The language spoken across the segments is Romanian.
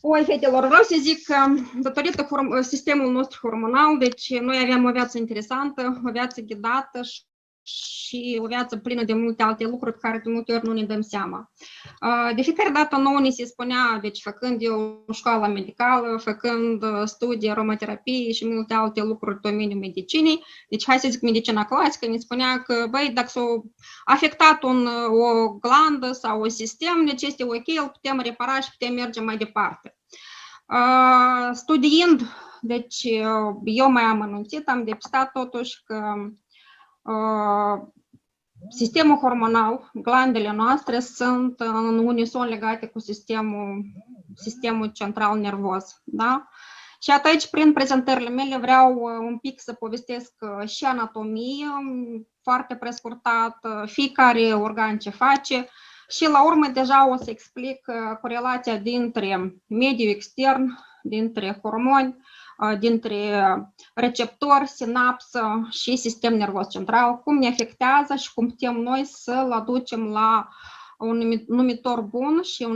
Oi, fetelor, vreau să zic că datorită sistemul nostru hormonal, deci noi aveam o viață interesantă, o viață ghidată și o viață plină de multe alte lucruri pe care de multe ori nu ne dăm seama. De fiecare dată nouă ni se spunea, deci făcând eu școala medicală, făcând studii aromaterapie și multe alte lucruri în domeniul medicinii, deci hai să zic medicina clasică, ne spunea că, băi, dacă s-a afectat o glandă sau un sistem, deci este ok, îl putem repara și putem merge mai departe. Studiind, deci eu mai am anunțit, am depistat totuși că sistemul hormonal, glandele noastre sunt în unison legate cu sistemul central nervos. Da? Și atunci, prin prezentările mele, vreau un pic să povestesc și anatomie, foarte prescurtat, fiecare organ ce face și la urmă deja o să explic corelația dintre mediul extern, dintre hormoni, dintre receptori, sinapsă și sistem nervos central, cum ne afectează și cum putem noi să-l aducem la un numitor bun și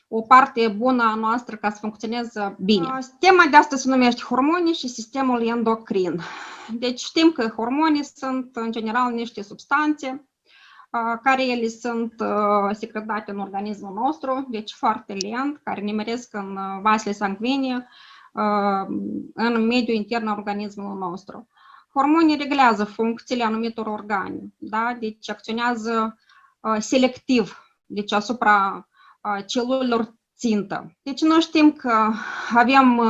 o parte bună a noastră ca să funcționeze bine. Tema de astăzi se numește hormonii și sistemul endocrin. Deci știm că hormonii sunt în general niște substanțe care ele sunt secretate în organismul nostru, deci foarte lent, care nimeresc în vasele sanguine, în mediul intern al organismului nostru. Hormonii reglează funcțiile anumitor organe, da? Deci acționează selectiv, deci asupra celulelor țintă. Deci noi știm că avem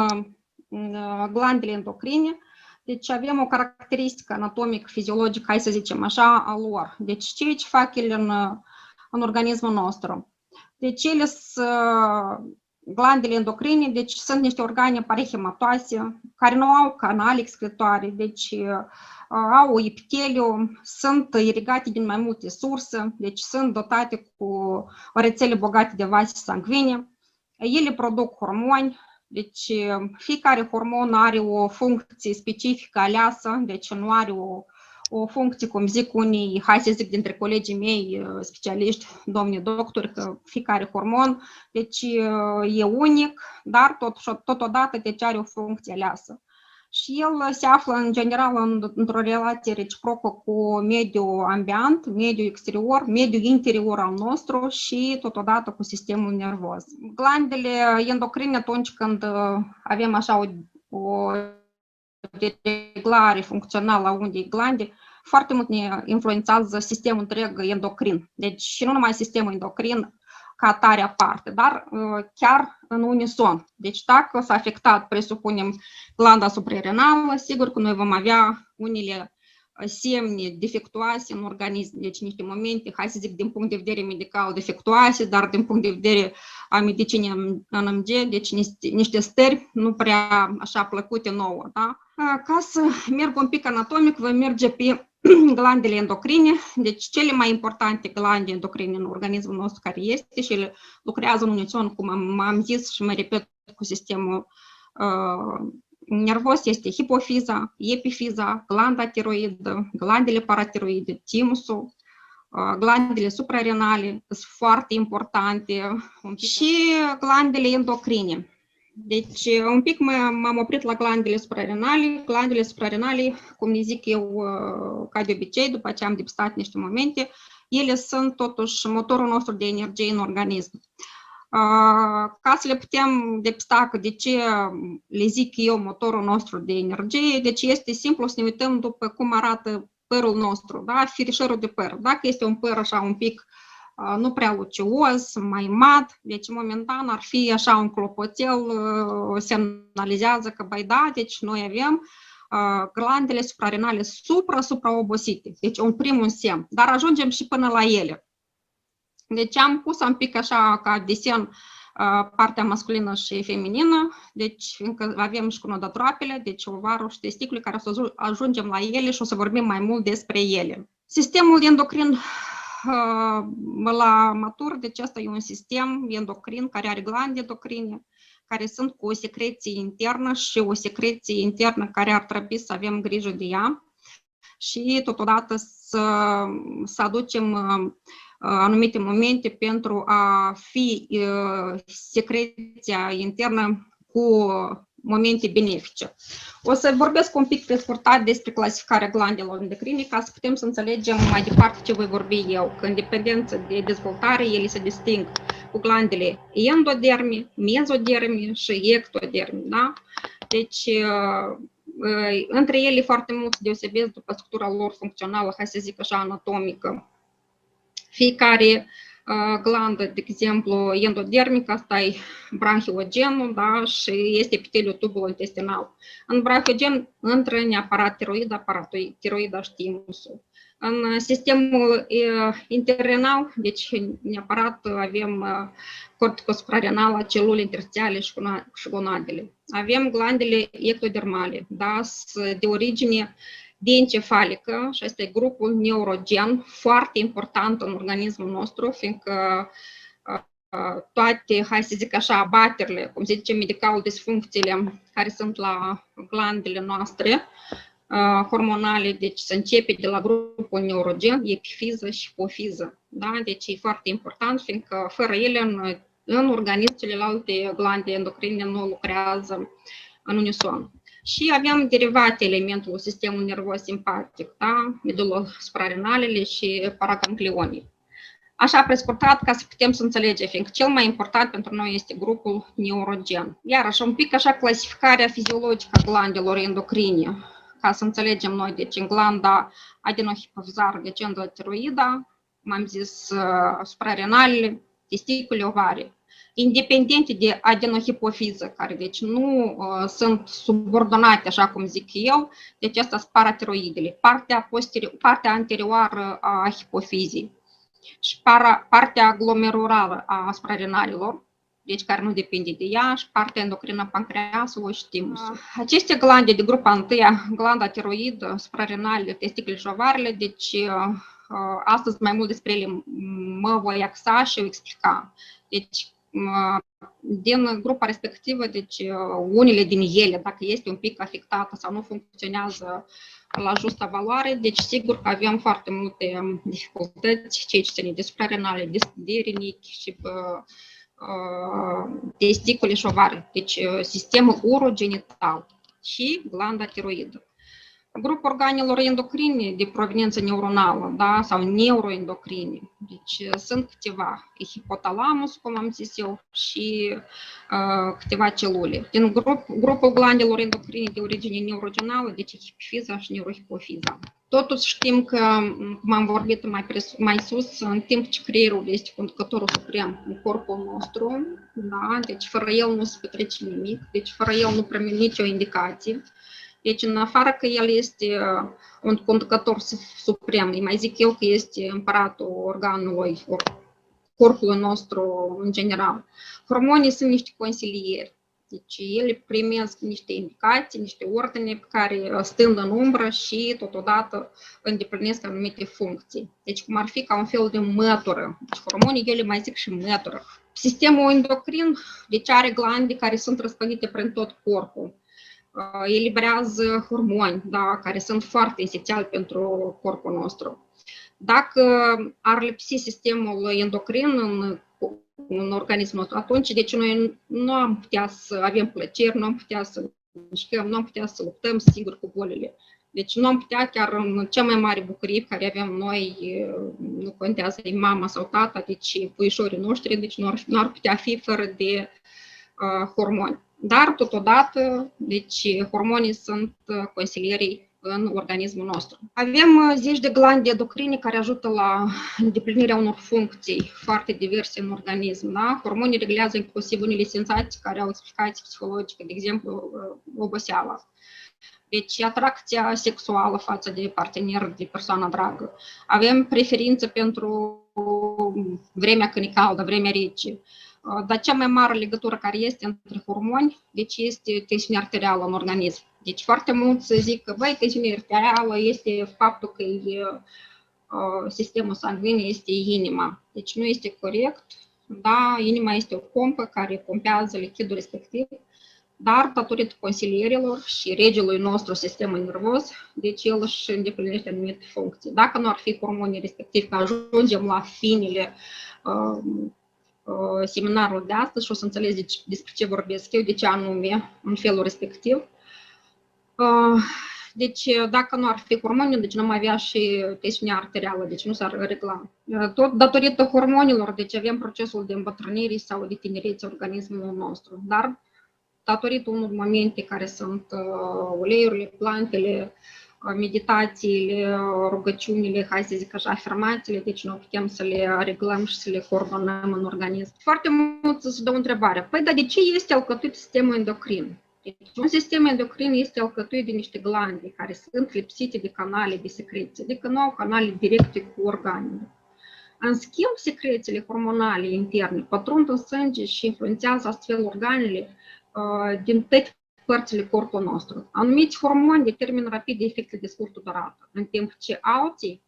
glandele endocrine, deci avem o caracteristică anatomică, fiziologică, hai să zicem așa, a lor. Deci ce fac ele în organismul nostru? Deci ele sunt glandele endocrine, deci sunt niște organe parehematoase, care nu au canale excretoare, deci au epiteliu, sunt irigate din mai multe surse, deci sunt dotate cu rețele bogate de vase sanguine. Ele produc hormoni, deci fiecare hormon are o funcție specifică aleasă, deci nu are o funcție, cum zic unii, hai să zic dintre colegii mei specialiști, domnii doctori, că fiecare hormon deci e unic, dar totodată deci are o funcție aleasă. Și el se află în general într-o relație reciprocă cu mediul ambient, mediul exterior, mediul interior al nostru și totodată cu sistemul nervos. Glandele endocrine, atunci când avem așa o dereglare funcțională a unei glande, foarte mult ne influențează sistemul întreg endocrin. Deci și nu numai sistemul endocrin ca atare aparte, dar chiar în unison. Deci dacă s-a afectat, presupunem, glanda suprarenală, sigur că noi vom avea unele semne defectuoase în organism, deci niște momente, hai să zic, din punct de vedere medical defectuoase, dar din punct de vedere a medicinii NMG, deci niște stări nu prea așa plăcute nouă. Da? Ca să merg un pic anatomic, voi merge pe glandele endocrine, deci cele mai importante glande endocrine în organismul nostru care este și ele lucrează în unison, cum am zis și mai repet, cu sistemul nervos, este hipofiza, epifiza, glanda tiroidă, glandele paratiroide, timusul, glandele suprarenale sunt foarte importante și glandele endocrine. Deci, un pic m-am oprit la glandele suprarenale. Glandele suprarenale, cum le zic eu, ca de obicei, după ce am depistat niște momente, ele sunt totuși motorul nostru de energie în organism. Ca să le putem depista că de ce le zic eu motorul nostru de energie, deci este simplu să ne uităm după cum arată părul nostru, da? Firișorul de păr. Dacă este un păr așa un pic nu prea lucios, mai mat, deci momentan ar fi așa un clopoțel, semnalizează că, băi da, deci noi avem glandele suprarenale supraobosite, deci un primul semn, dar ajungem și până la ele. Deci am pus un pic așa ca desen partea masculină și feminină, deci încă avem și conodotroapele, deci ovarul și testicule, care o să ajungem la ele și o să vorbim mai mult despre ele. Sistemul endocrin la matur, deci asta e un sistem endocrin care are glande endocrine, care sunt cu o secreție internă și o secreție internă care ar trebui să avem grijă de ea și totodată să aducem anumite momente pentru a fi secreția internă cu momente benefice. O să vorbesc un pic pe scurtat despre clasificarea glandelor endocrine ca să putem să înțelegem mai departe ce voi vorbi eu, că în dependență de dezvoltare ele se disting cu glandele endoderme, mezoderme și ectoderme. Da? Deci, între ele foarte mult se deosebesc după structura lor funcțională, hai să zic așa, anatomică. Fiecare glandă, de exemplu, endodermică, asta e branchiogenul, da, și este epiteliul tubului intestinal. În branchiogen intră neapărat tiroida, paratiroida și timusul. În sistemul interrenal, deci neapărat avem corticul suprarenal, celule interstitiale și gonadele. Avem glandele ectodermale, da, de origine diencefalică și este grupul neurogen, foarte important în organismul nostru, fiindcă toate, hai să zic așa, abaterile, cum se zice medical, disfuncțiile care sunt la glandele noastre hormonale, deci se începe de la grupul neurogen, epifiză și hipofiză. Da? Deci e foarte important, fiindcă fără ele în organism celelalte glande endocrine nu lucrează în unison. Și avem derivate elementului sistemului nervos simpatic, da? Medulosuprarenalele și paraganglionii. Așa, prescurtat, ca să putem să înțelegem, fiindcă cel mai important pentru noi este grupul neurogen. Iarăși, un pic așa clasificarea fiziologică a glandelor endocrine, ca să înțelegem noi, deci în glanda adenohipofizară, deci endotiroida, cum am zis, suprarenalele, testicule, ovare. Independente de adenohipofiză, care deci nu sunt subordonate, așa cum zic eu, deci asta sunt paratiroidele, partea anterioară a hipofizii și partea glomerurală a suprarenalelor, deci care nu depinde de ea, și partea endocrină pancreasului și timusul. Aceste glande de grupa întâia, glanda tiroidă, suprarenalele, testicule și ovarele, deci astăzi mai mult despre ele mă voi axa și o explica. Deci, din grupa respectivă, deci unele din ele, dacă este un pic afectată sau nu funcționează la justa valoare, deci sigur că avem foarte multe dificultăți, ceea ce ține de suprarenale, de rinichi și testicule și ovare, deci sistemul urogenital și glanda tiroidă. Grupul organelor endocrine de proveniență neuronală, da, sau neuroendocrine. Deci sunt câteva, e hipotalamus, cum am zis eu, și câteva celule. Din grupul glandelor endocrine de origine neurogenală, deci hipofiza și neurohipofiza. Totuși știm că, cum am vorbit mai sus, în timp ce creierul este conducătorul suprem în corpul nostru, da, deci fără el nu se petrece nimic, deci fără el nu primim nicio indicație. Deci, în afară că el este un conducător suprem, îi mai zic eu că este împăratul organului, corpului nostru în general. Hormonii sunt niște consilieri. Deci, ele primesc niște indicații, niște ordine pe care stând în umbră și totodată îndeplinesc anumite funcții. Deci, cum ar fi ca un fel de mătură. Deci, hormonii, ele mai zic și mătură. Sistemul endocrin, deci are glande care sunt răspândite prin tot corpul. Eliberează hormoni, da, care sunt foarte esențiali pentru corpul nostru. Dacă ar lipsi sistemul endocrin în organismul nostru, atunci deci noi nu am putea să avem plăceri, nu am putea să mișcăm, nu am putea să luptăm singur cu bolile. Deci nu am putea chiar în cea mai mare bucurie pe care avem noi, nu contează e mama sau tata, deci puișorii noștri, deci nu ar putea fi fără de hormoni. Dar, totodată, deci, hormonii sunt consilierii în organismul nostru. Avem zeci de glande endocrine care ajută la îndeplinirea unor funcții foarte diverse în organism. Da? Hormonii reglează inclusiv unele senzații care au explicații psihologice, de exemplu, oboseala. Deci, atracția sexuală față de partener, de persoană dragă. Avem preferință pentru vremea când e caldă, vremea rece. Dar cea mai mare legătură care este între hormoni, deci este tensiunea arterială în organism. Deci foarte mulți zic că, băi, tensiunea arterială este faptul că sistemul sanguin este inima. Deci nu este corect, da, inima este o pompă care pompează lichidul respectiv dar datorită consilierilor și regelui nostru sistemul nervos, deci el își îndeplinește anumite funcții. Dacă nu ar fi hormonii respectiv, că ajungem la finele seminarul de astăzi și o să înțelegeți despre ce vorbesc eu, de ce anume în felul respectiv. Deci, dacă nu ar fi hormoni, deci nu mai avea și tensiunea arterială, deci nu s-ar regla. Tot datorită hormonilor, deci avem procesul de îmbătrânire sau de tinerețe organismului nostru, dar datorită unor momente care sunt uleiurile, plantele, meditațiile, rugăciunile, hai să zic așa, afirmațiile, deci noi putem să le reglăm și să le coordonăm în organism. Foarte mult se dă o întrebare, păi dar de ce este alcătuit sistemul endocrin? Deci un sistem endocrin este alcătuit de niște glande care sunt lipsite de canale de secreție, adică nu au canale directe cu organele. În schimb, secrețiile hormonale interne pătrund în sânge și influențează astfel organele din toate părțile corpului nostru. Anumiți hormoni determină rapid efecte de scurtă durată, în timp ce alții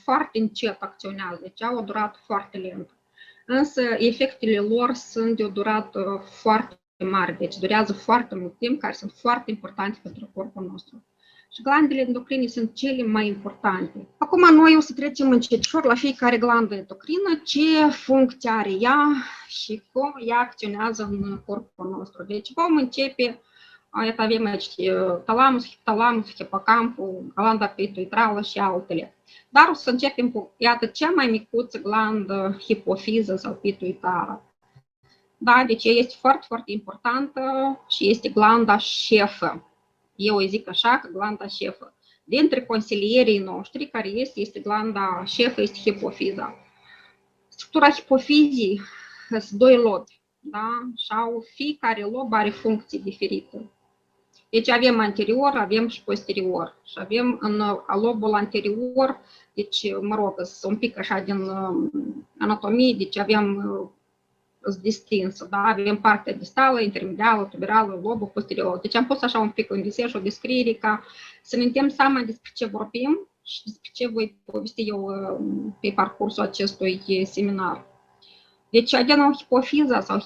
foarte încet acționează, deci au o durată foarte lentă. Însă efectele lor sunt de o durată foarte mare, deci durează foarte mult timp, care sunt foarte importante pentru corpul nostru. Și glandele endocrine sunt cele mai importante. Acum noi o să trecem încetișor la fiecare glandă endocrină, ce funcție are ea și cum ea acționează în corpul nostru. Deci vom începe, avem aici talamus, hipotalamus, hipocampul, glanda pituitrală și altele. Dar o să începem cu, iată, cea mai micuță glandă, hipofiză sau pituitară. Da, deci ea este foarte, foarte importantă și este glanda șefă. Eu îi zic așa, că glanda șefă. Dintre consilierii noștri, care este glanda șefă, este hipofiza. Structura hipofizii sunt doi lobi, da? Și au, fiecare lob are funcții diferite. Deci avem anterior, avem și posterior. Și avem în lobul anterior, deci, mă rog, un pic așa din anatomie, deci avem distinsă, da? Avem partea distală, intermedială, tuberală, lobul posterior. Deci am pus așa un pic un desert și o descriere ca să ne dăm seama despre ce vorbim și despre ce voi povesti eu pe parcursul acestui seminar. Deci adenohipofiza sau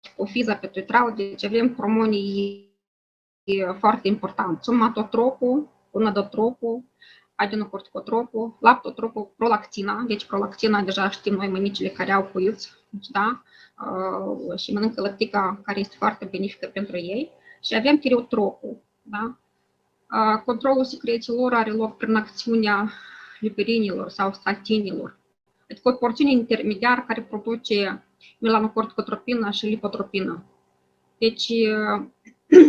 hipofiza pituitrală, deci avem hormonii foarte importanti. Somatotropul, gonadotropul, adenocorticotropul, lactotropul, prolactina, deci prolactina deja știm noi mămicile care au puiuți, da? Și mănâncă lăptica care este foarte benefică pentru ei. Și avem tireotropul, da? Controlul secrețiilor are loc prin acțiunea liperinilor sau statinilor. Adică o porțiune intermediară care produce melanocorticotropină și lipotropină. Deci,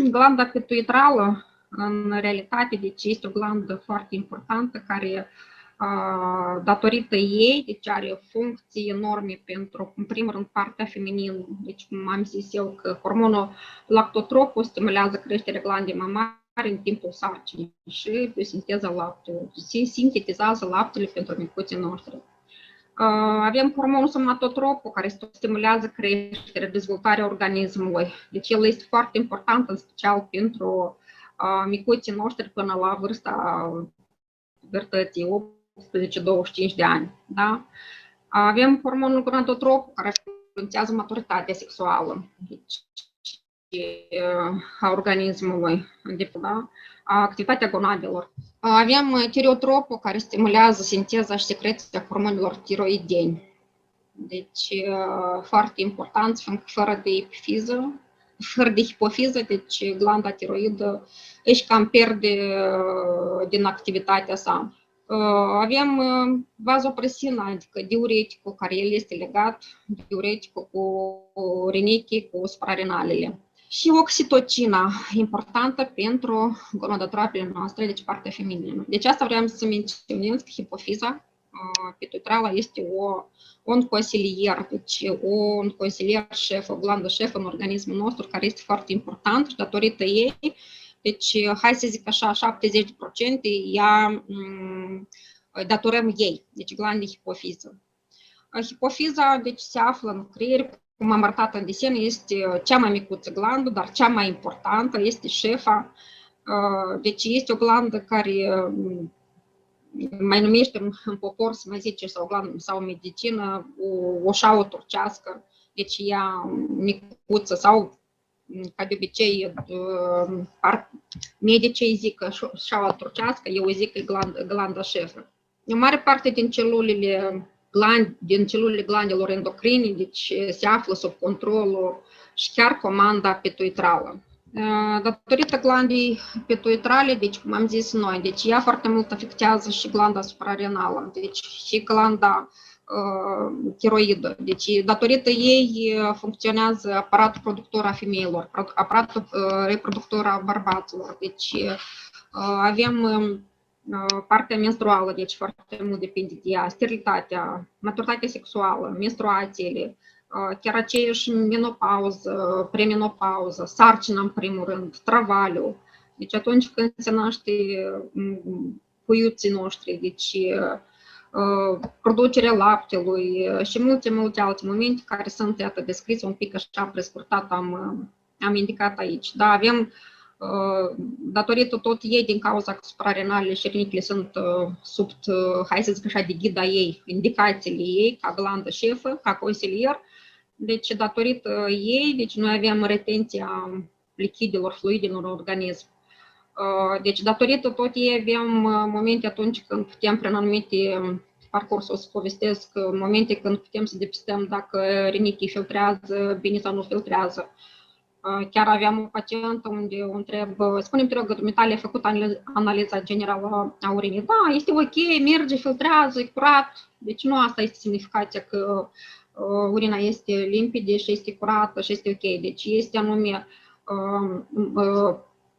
glanda pituitrală, în realitate, deci este o glandă foarte importantă care, datorită ei, deci are funcții enorme pentru, în primul rând, partea feminină. Deci, cum am zis eu, că hormonul lactotropul stimulează creșterea glandei mamare în timpul sarcinii și sinteza laptelui. Sintetizează laptele pentru micuții noștri. Avem hormonul somatotropul care stimulează creșterea, dezvoltarea organismului. Deci el este foarte important, în special pentru micuții noștri până la vârsta pubertății, 18-25 de ani. Da? Avem hormonul gonadotropul care influențează maturitatea sexuală, deci, a organismului, da? Activitatea gonadelor. Avem tireotropul care stimulează sinteza și secreția hormonilor tiroideni. Deci, foarte important, fără de hipofiză, deci glanda tiroidă își cam pierde din activitatea sa. Avem vazopresina, adică diureticul, care el este legat, diureticul cu rinichii, cu suprarenalele. Și oxitocina, importantă pentru gonadotropele noastre, deci partea feminină. Deci asta vreau să menționez, că hipofiza pituitrală este un consilier, deci un consilier șef, o glandă șef în organismul nostru, care este foarte important și datorită ei, deci hai să zic așa, 70% ea datorăm ei, deci glande hipofiză. Hipofiza, deci se află în creier, cum am arătat în desen, este cea mai micuță glandă, dar cea mai importantă este șefa. Deci este o glandă care mai numește în popor, să mai zice, sau glandă sau în medicină, o șaua turcească. Deci ea micuță sau ca de obicei, medicii zic că șaua turcească, eu zic că e glanda șefă. O mare parte din celulele glandelor endocrine, deci se află sub controlul și chiar comanda pituitrală. Datorită glandei pituitrale, deci cum am zis noi, deci ea foarte mult afectează și glanda suprarenală, deci și glanda tiroidă. Deci datorită ei funcționează aparatul productor a femeilor, aparatul reproductor a bărbaților. Deci avem partea menstruală, deci foarte mult depinde de ea, sterilitatea, maturitatea sexuală, menstruațiile, chiar aceeași menopauză, premenopauză, sarcină în primul rând, travaliu. Deci atunci când se naște puiuții noștri, deci producerea laptelui și multe alte momente care sunt, iată, descrise un pic așa prescurtat, am indicat aici. Da, avem, datorită tot ei, din cauza că suprarenalele și rinichile sunt sub, hai să zic așa, de ghida ei, indicațiile ei, ca glandă șefă, ca consilier. Deci, datorită ei, deci noi avem retenția lichidelor, fluidelor în organism. Deci, datorită tot ei avem momente atunci când putem, prin anumite parcursul, o să povestesc, momente când putem să depistăm dacă rinichii filtrează bine sau nu filtrează. Chiar aveam o pacientă unde o întreb, spune-mi, te rog, dumitale, ai făcut analiza generală a urinii? Da, este ok, merge, filtrează, e curat. Deci nu asta este semnificația că urina este limpede și este curată și este ok. Deci este anume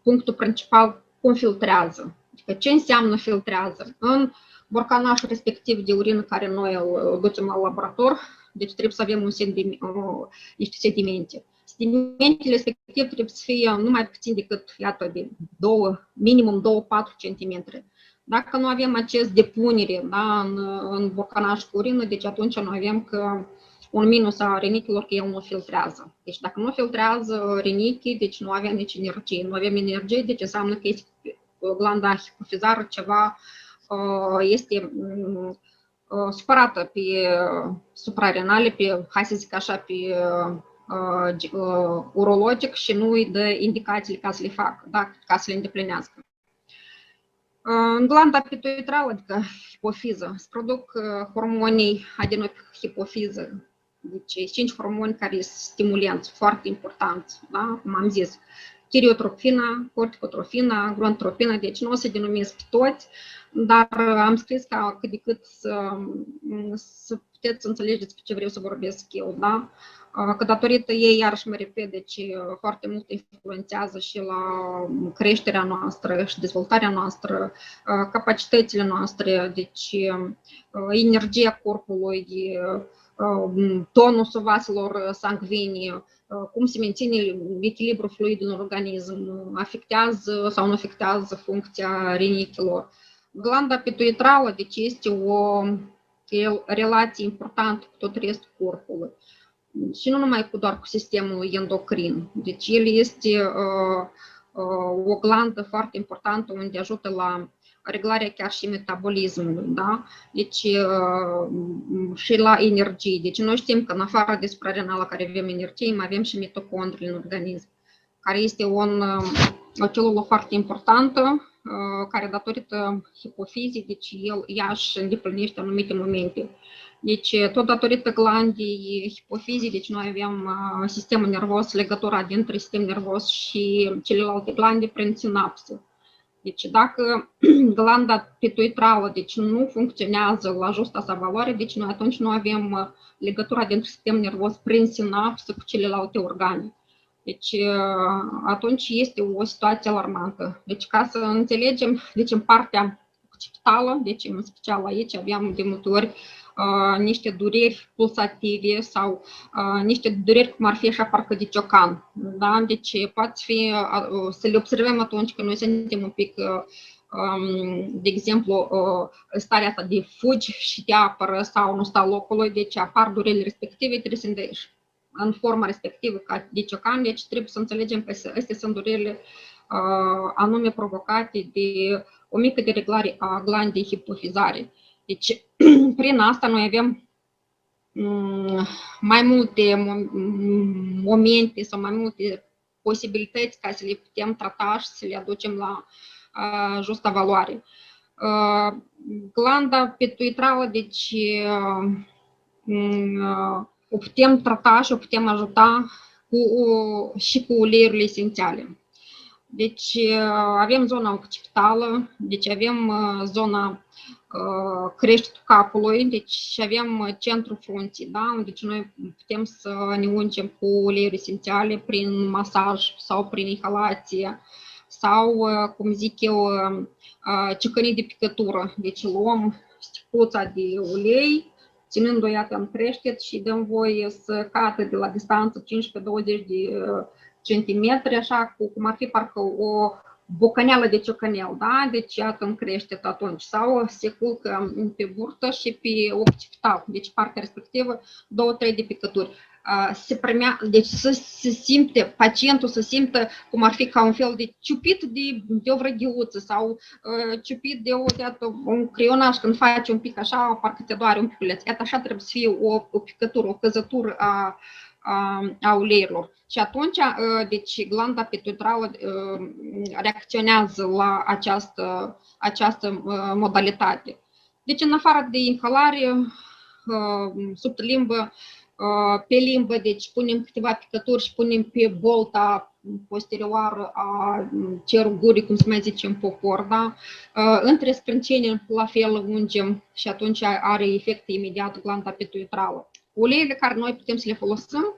punctul principal, cum filtrează. Adică ce înseamnă filtrează? În borcanașul respectiv de urină care noi îl ducem la laborator, deci trebuie să avem niște sedimente. Sedimentele respectiv trebuie să fie nu mai puțin decât, iată, de minimum 2-4 cm. Dacă nu avem acest depunere, da, în borcanaș cu urină, deci atunci noi avem că un minus a rinichilor, că el nu filtrează. Deci dacă nu filtrează rinichii, deci nu avem nici energie. Nu avem energie, deci înseamnă că este glanda hipofizară ceva este supărată pe suprarenale, pe, hai să zic așa, pe urologic și nu îi dă indicațiile ca să le facă, da, ca să le îndeplinească. În glanda pituitrală, adică hipofiză, se produc hormonii adenofihipofiză. Deci 5 hormoni care sunt stimulenți foarte importanți, da? Cum am zis, tiriotropina, corticotrofina, gonadotropina, deci nu o să denumesc pe toți, dar am scris ca cât de cât să puteți înțelegeți pe ce vreau să vorbesc eu, da? Că datorită ei, iarăși mă repet, deci foarte mult influențează și la creșterea noastră și dezvoltarea noastră, capacitățile noastre, deci energia corpului, tonusul vaselor sanguini, cum se menține echilibrul fluidului în organism, afectează sau nu afectează funcția rinichilor. Glanda pituitrală, deci este o relație importantă cu tot restul corpului. Și nu numai doar cu sistemul endocrin. Deci el este o glandă foarte importantă unde ajută la reglarea chiar și metabolismului, da? Deci și la energie. Deci noi știm că în afară de suprarenală care avem energie, mai avem și mitocondrii în organism, care este o celulă foarte importantă, care datorită hipofizii, deci ea își îndeplinește anumite momente. Deci tot datorită glandei hipofizii, deci noi avem sistemul nervos, legătura dintre sistem nervos și celelalte glande prin sinapse. Deci dacă glanda pituitrală deci nu funcționează la justa sa valoare, deci noi atunci nu avem legătura dintre sistem nervos prin sinapse cu celelalte organe. Deci atunci este o situație alarmantă. Deci ca să înțelegem, deci în partea occipitală, deci în special aici aveam de multe ori niște dureri pulsative sau niște dureri cum ar fi așa parcă de ciocan. Da? Deci poate fi să le observăm atunci când noi suntem un pic, de exemplu, starea asta de fugi și te apără sau nu sta locului, deci apar durerile respective, trebuie să îndeși în forma respectivă ca de ciocan, deci trebuie să înțelegem că astea sunt durerile anume provocate de o mică dereglare a glandei hipofizare. Deci, prin asta noi avem mai multe momente sau mai multe posibilități ca să le putem trata și să le aducem la justa valoare. Glanda pituitrală, deci o putem trata și o putem ajuta și cu uleiurile esențiale. Deci avem zona occipitală, deci avem zona creștetul capului, deci avem centrul frunții, da? Deci noi putem să ne ungem cu uleiuri esențiale prin masaj sau prin inhalație sau, cum zic eu, ciocănii de picătură. Deci luăm sticluța de ulei, ținând-o iată în creștet și dăm voie să cadă de la distanță 15-20 de centimetri, așa cum ar fi parcă o bucăneală de ciocănel, da? Deci iată în creștet atunci, sau se culcă pe burtă și pe occipital, deci partea respectivă 2-3 de picături. Deci se simte, pacientul să simtă cum ar fi ca un fel de ciupit de o vrăghiuță sau ciupit de un creionaj când faci un pic așa, parcă te doare un piculeț. Iată așa trebuie să fie o picătură, o căzătură a uleiurilor. Și atunci, deci, glanda pituitrală reacționează la această modalitate. Deci, în afară de inhalare, sub limbă, pe limbă, deci punem câteva picături și punem pe bolta posterioară a cerul gurii, cum se mai zice în popor, da? Între sprâncene, la fel, ungem și atunci are efect imediat glanda pituitrală. Uleiurile care noi putem să le folosim,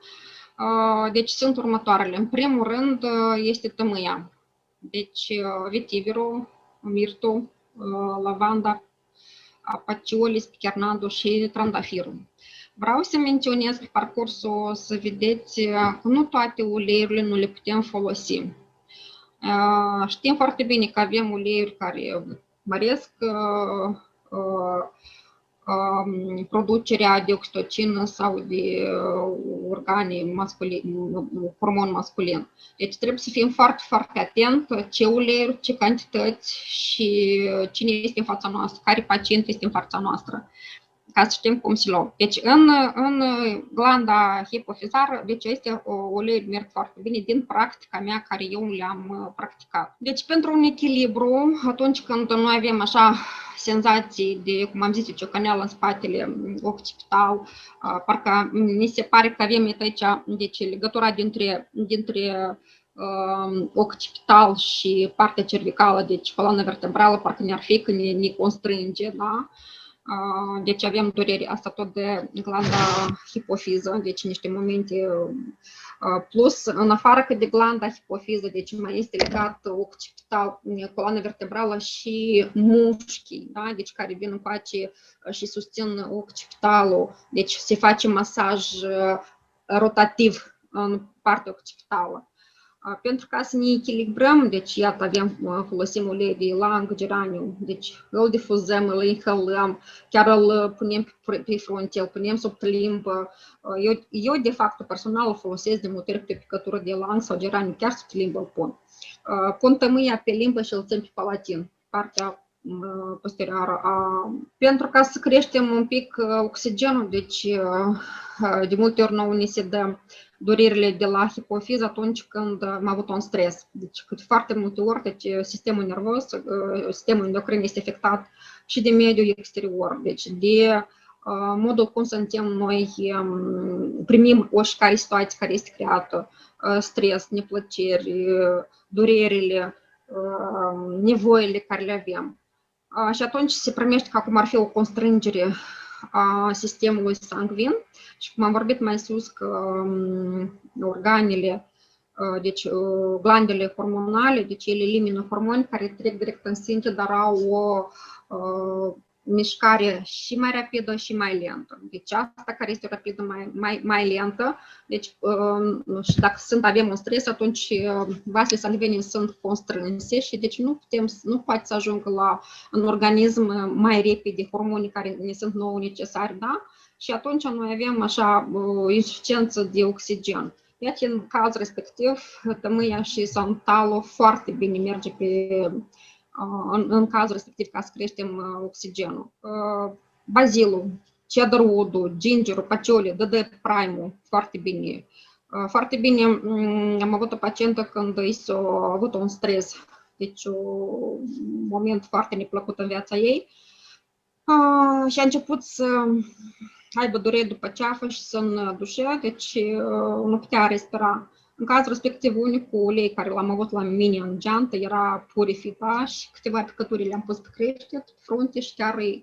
deci sunt următoarele. În primul rând este tămâia, deci vetiverul, mirtul, lavanda, patiolis, pichernadul și trandafirul. Vreau să menționez pe parcursul să vedeți că nu toate uleiurile nu le putem folosi. Știm foarte bine că avem uleiuri care măresc producerea de oxitocină sau de organe masculine, hormon masculin. Deci trebuie să fim foarte, foarte atent ce uleiuri, ce cantități și cine este în fața noastră, care pacient este în fața noastră, ca să știm cum să luăm. Deci în glanda hipofizară, deci este uleiuri merg foarte bine din practica mea care eu le-am practicat. Deci pentru un echilibru, atunci când noi avem așa senzații de, cum am zis, ciocăneală în spatele occipital, parcă mi se pare că avem aici, deci legătura dintre occipital și partea cervicală, deci coloana vertebrală, parcă ne-ar fi că ne constrânge, da? Deci avem dureri asta tot de glanda hipofiză, deci niște momente plus, în afară că de glanda hipofiză, deci mai este legat occipital, coloana vertebrală și mușchii, da? Deci care vin încoace și susțin occipitalul, deci se face masaj rotativ în partea occipitală. Pentru ca să ne echilibrăm, deci iată folosim ulei de ilang, geraniu, deci îl difuzăm, îl inhalăm, chiar îl punem pe frunte, îl punem sub limbă. Eu de fapt personal îl folosesc de multe ori pe picătură de ilang sau geraniu, chiar sub limbă îl pun. Pun tămâia pe limbă și îl țin pe palatin, partea posterioară. Pentru ca să creștem un pic oxigenul, deci de multe ori nouă ni se dă durerile de la hipofiză atunci când am avut un stres. Deci foarte multe ori deci, sistemul nervos, sistemul endocrin este afectat și de mediul exterior, deci de modul cum suntem noi, primim oricare situație care este creată, stres, neplăceri, durerile, nevoile care le avem. Și atunci se primește ca cum ar fi o constrângere a sistemului sanguin și cum am vorbit mai sus că organele, deci glandele hormonale, deci ele elimină hormoni care trec direct în sânge, dar au o mișcare și mai rapidă și mai lentă. Deci asta care este rapidă, mai lentă, deci și dacă avem un stres, atunci vasele sanguine sunt constrânse și deci nu poate să ajungă în organism mai repede hormonii care ne sunt nouă necesari, da? Și atunci noi avem așa insuficiență de oxigen. Iată, în caz respectiv, tămâia și santalul foarte bine merge în cazul respectiv ca să creștem oxigenul. Bazilul, cedarwood-ul, gingerul, patchouli, DD prime-ul, foarte bine Foarte bine, am avut o pacientă când a avut un stres, deci un moment foarte neplăcut în viața ei și a început să aibă dureri după ceafă și să îndușe, deci nu putea respira. În cazul respectiv, unicul ulei care l-am avut la mine în geantă era Purifica și câteva picături le-am pus pe crește, pe frunte și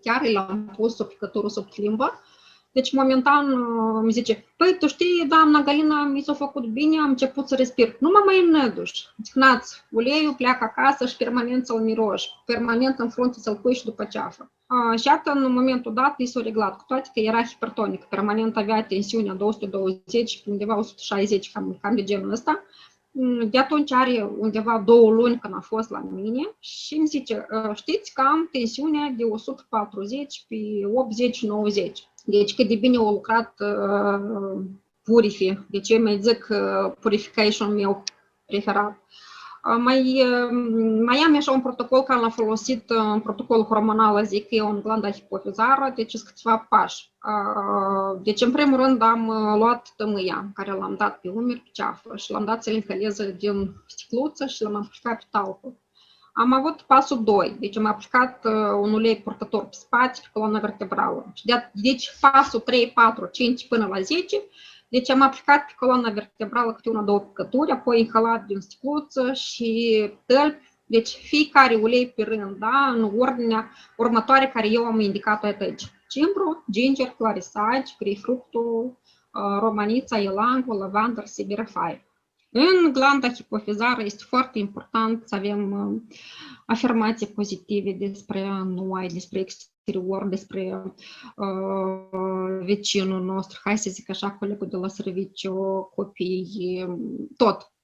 chiar le-am pus o picătură sub limbă. Deci, momentan, mi zice, păi, tu știi, doamna Galina, mi s-a făcut bine, am început să respir. Nu mă mai înăduș. Zic, nați, uleiul pleacă acasă și permanent să-l miroși, permanent în frunte să-l pui și după ceafă. Și iată, în momentul dat, i s-a reglat, cu toate că era hipertonic, permanent avea tensiunea 220, undeva 160, cam de genul ăsta. De atunci are undeva 2 luni când a fost la mine și îmi zice, știți că am tensiunea de 140 pe 80-90. Deci cât de bine a lucrat Purifi, deci eu mai zic Purification meu preferat. Mai am așa un protocol care l-am folosit, un protocol hormonal, zic eu, în glanda hipofizară, deci sunt câțiva pași. Deci, în primul rând, am luat tămâia, care l-am dat pe umeri, pe ceafă și l-am dat să le încăleze din sticluță și l-am aplicat pe talpă. Am avut pasul 2, deci am aplicat un ulei purtător pe spate, pe coloana vertebrală. Deci pasul 3, 4, 5 până la 10, deci am aplicat pe coloana vertebrală câte 1-2 picături, apoi inhalat din sticluță și tălpi, deci fiecare ulei pe rând, da, în ordinea următoare care eu am indicat-o aici. Cimbru, ginger, clarisage, grapefructul, romanița, ylang, lavandă, sibirify. În glanda hipofizară este foarte important să avem afirmații pozitive despre noi, despre exterior, despre vecinul nostru, hai să zic așa, colegul de la serviciu, copii,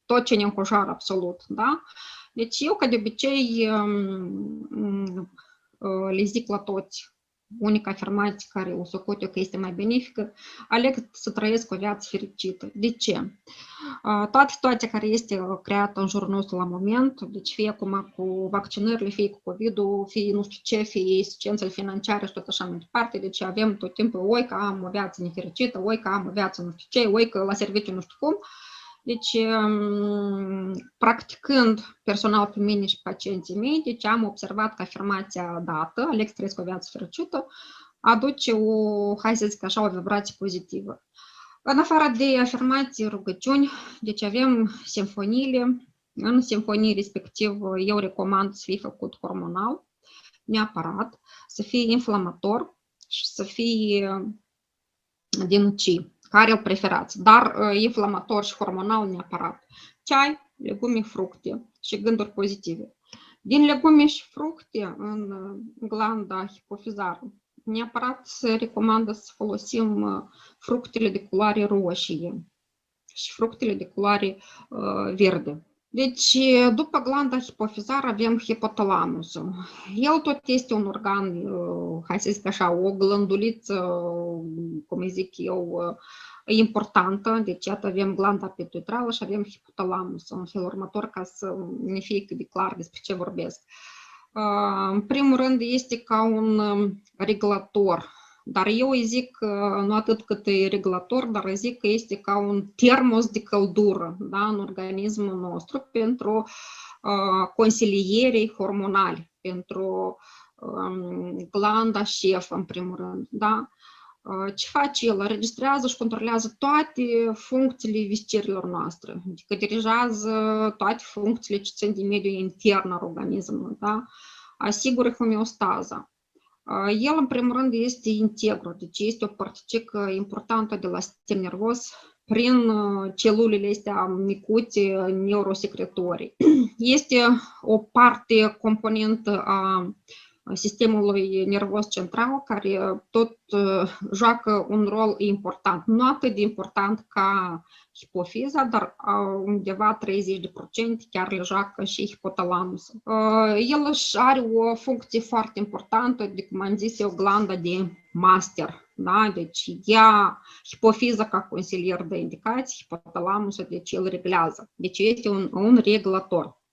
tot ce ne înconjoară absolut, da? Deci eu, ca de obicei, le zic la toți, unica afirmație care o socot eu că este mai benefică, aleg să trăiesc o viață fericită. De ce? Toată situația care este creată în jurul nostru la moment, deci fie acum cu vaccinările, fie cu COVID-ul, fie nu știu ce, fie insuficiențele financiare și tot așa mai departe, deci avem tot timpul, oi că am o viață nefericită, oi că am o viață nu știu ce, oi că la serviciu nu știu cum. Deci, practicând personal pe mine și pacienții mei, deci am observat că afirmația dată, aleg să trăiesc o viață fericită, aduce hai să zic așa, o vibrație pozitivă. În afară de afirmații, rugăciuni, deci avem simfoniile. În simfonii respectiv, eu recomand să fie făcut hormonal, neapărat, să fie inflamator și să fie din ci. Care îl preferați, dar inflamator și hormonal neapărat. Ceai, legume, fructe și gânduri pozitive. Din legume și fructe în glanda hipofizară, neapărat se recomandă să folosim fructele de culoare roșie și fructele de culoare verde. Deci, după glanda hipofizară avem hipotalamusul. El tot este un organ, hai să zic așa, o glânduliță, cum zic eu, importantă. Deci, iată, avem glanda pituitară și avem hipotalamusul în felul următor, ca să ne fie cât de clar despre ce vorbesc. În primul rând, este ca un regulator. Dar eu îi zic, nu atât cât e regulator, dar îi zic că este ca un termos de căldură, da, în organismul nostru pentru consilierii hormonali, pentru glanda șef, în primul rând. Da? Ce face el? Înregistrează și controlează toate funcțiile viscerilor noastre, adică dirigează toate funcțiile ce țin de mediul intern al organismului, da? Asigură homeostaza. El, în primul rând, este integru, deci este o particică importantă de la sistem nervos prin celulele astea micuțe neurosecretorii. Este o parte componentă a sistemului nervos central care tot joacă un rol important, nu atât de important ca hipofiza, dar undeva 30% chiar le joacă și hipotalamusul. El își are o funcție foarte importantă, de cum am zis eu, glanda de master. Da? Deci ea, hipofiza ca consilier de indicații, hipotalamusul, deci el reglează. Deci este un regulator.